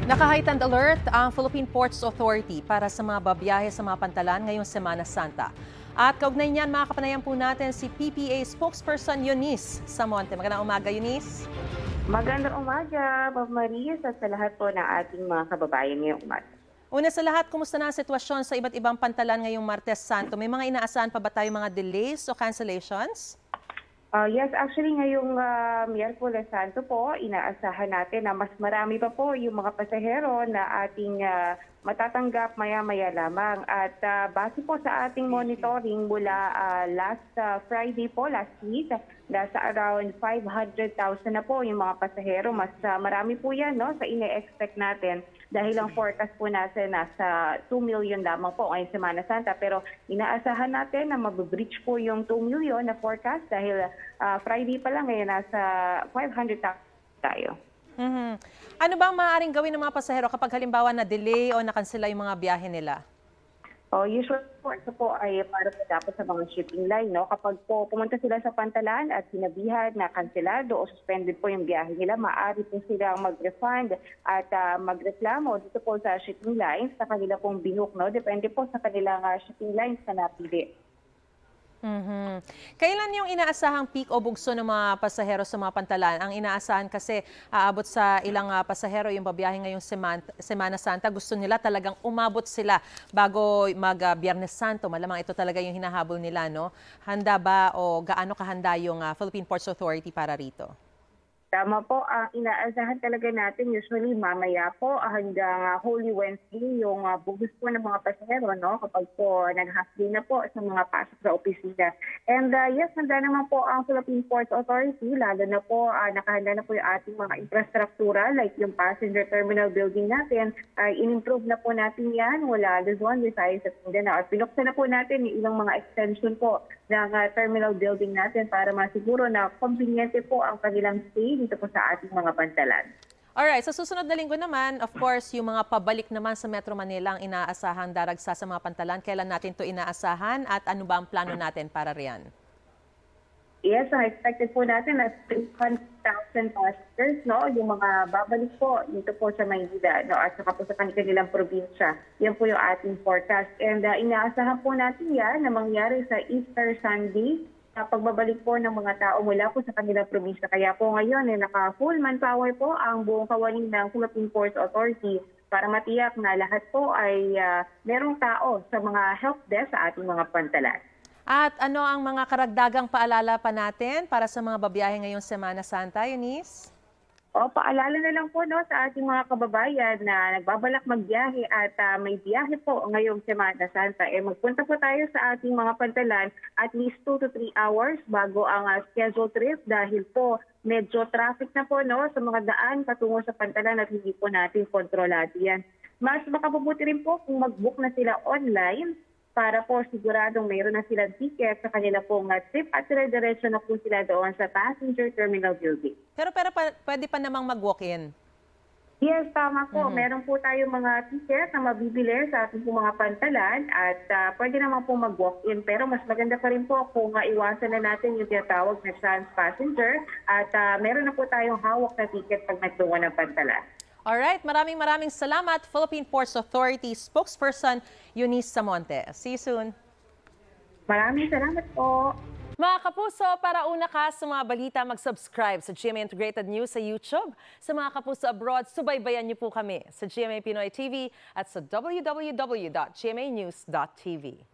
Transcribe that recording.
Naka-heightened alert ang Philippine Ports Authority para sa mga babiyahe sa mga pantalan ngayong Semana Santa. At kaugnay niyan, makakapanayan po natin si PPA spokesperson Eunice Samonte. Magandang umaga, Eunice. Magandang umaga, Ma'am Maris, at sa lahat po ng ating mga kababayan ngayong umaga. Una sa lahat, kumusta na ang sitwasyon sa iba't ibang pantalan ngayong Martes Santo? May mga inaasahan pa ba tayo mga delays o cancellations? Yes, actually ngayong Miyerkules Santo po, inaasahan natin na mas marami pa po yung mga pasahero na ating matatanggap maya-maya lamang. At base po sa ating monitoring mula last Friday po, last week, nasa around 500,000 na po yung mga pasahero. Mas marami po yan no, sa ine-expect natin dahil ang forecast po natin nasa 2 million lamang po ngayong Semana Santa. Pero inaasahan natin na mabibreach po yung 2 million na forecast dahil Friday pa lang ngayon nasa 500,000 tayo. Ano ba ang maaaring gawin ng mga pasahero kapag halimbawa na delay o nakansela yung mga biyahe nila? Usually po, ito po ay para po dapat sa mga shipping line. No? Kapag po pumunta sila sa pantalan at sinabihan na kanselado o suspended po yung biyahe nila, maaari po silang mag-refund at magreklamo dito po sa shipping lines sa kanila pong binook. No? Depende po sa kanilang shipping lines na napili. Kailan yung inaasahang peak o bugso ng mga pasahero sa mga pantalan? Ang inaasahan kasi aabot sa ilang pasahero yung babiyahe ngayong Semana Santa. Gusto nila talagang umabot sila bago mag-Biyernes Santo. Malamang ito talaga yung hinahabol nila, no? Handa ba o gaano kahanda yung Philippine Ports Authority para rito? Tama po, inaasahan talaga natin usually mamaya po hanggang Holy Wednesday yung bugos po ng mga pasahero no? Kapag po nag-half day na po sa mga pasok sa opisina. And yes, handa naman po ang Philippine Ports Authority, lalo na po nakahanda na po yung ating mga infrastruktura like yung passenger terminal building natin. In-improve na po natin yan mula Luzon, Visayas at Mindanao. At pinuksan na po natin yung ilang mga extension po ng terminal building natin para masiguro na conveniente po ang kanilang stay dito po sa ating mga pantalan. Alright, sa susunod na linggo naman, of course, yung mga pabalik naman sa Metro Manila ang inaasahang daragsa sa mga pantalan. Kailan natin to inaasahan at ano ba ang plano natin para riyan? Yes, expected po natin na 300,000 passengers, no? Yung mga babalik po dito po sa Maynila, no? At saka po sa kanilang probinsya. Yan po yung ating forecast. And inaasahan po natin yan na mangyari sa Easter Sunday, pagbabalik po ng mga tao mula po sa kanilang probinsya. Kaya po ngayon, naka-full manpower po ang buong kawaling ng Philippine Ports Authority para matiyak na lahat po ay merong tao sa mga help desk sa ating mga pantalan. At ano ang mga karagdagang paalala pa natin para sa mga babiyahe ngayong Semana Santa, Eunice? Paalala na lang po no, sa ating mga kababayan na nagbabalak magbiyahe at may biyahe po ngayong Semana Santa. Magpunta po tayo sa ating mga pantalan at least 2 to 3 hours bago ang scheduled trip dahil po medyo traffic na po no, sa mga daan patungo sa pantalan at hindi po natin kontrolado yan. Mas makabubuti rin po kung mag-book na sila online para po siguradong mayroon na silang ticket sa kanila pong trip at dire-diretso na po sila doon sa passenger terminal building. Pero pwede pa namang mag-walk-in? Yes, tama po. Meron po tayong mga ticket na mabibili sa ating mga pantalan at pwede naman po mag-walk-in. Pero mas maganda pa rin po kung iwasan na natin yung tinatawag na trans passenger at meron na po tayong hawak na ticket pag nagtungo ng pantalan. Alright, maraming salamat, Philippine Ports Authority spokesperson Eunice Samonte. See you soon. Maraming salamat po. Mga kapuso, para una ka sa mga balita, mag-subscribe sa GMA Integrated News sa YouTube. Sa mga kapuso abroad, subaybayan niyo po kami sa GMA Pinoy TV at sa www.gmanews.tv.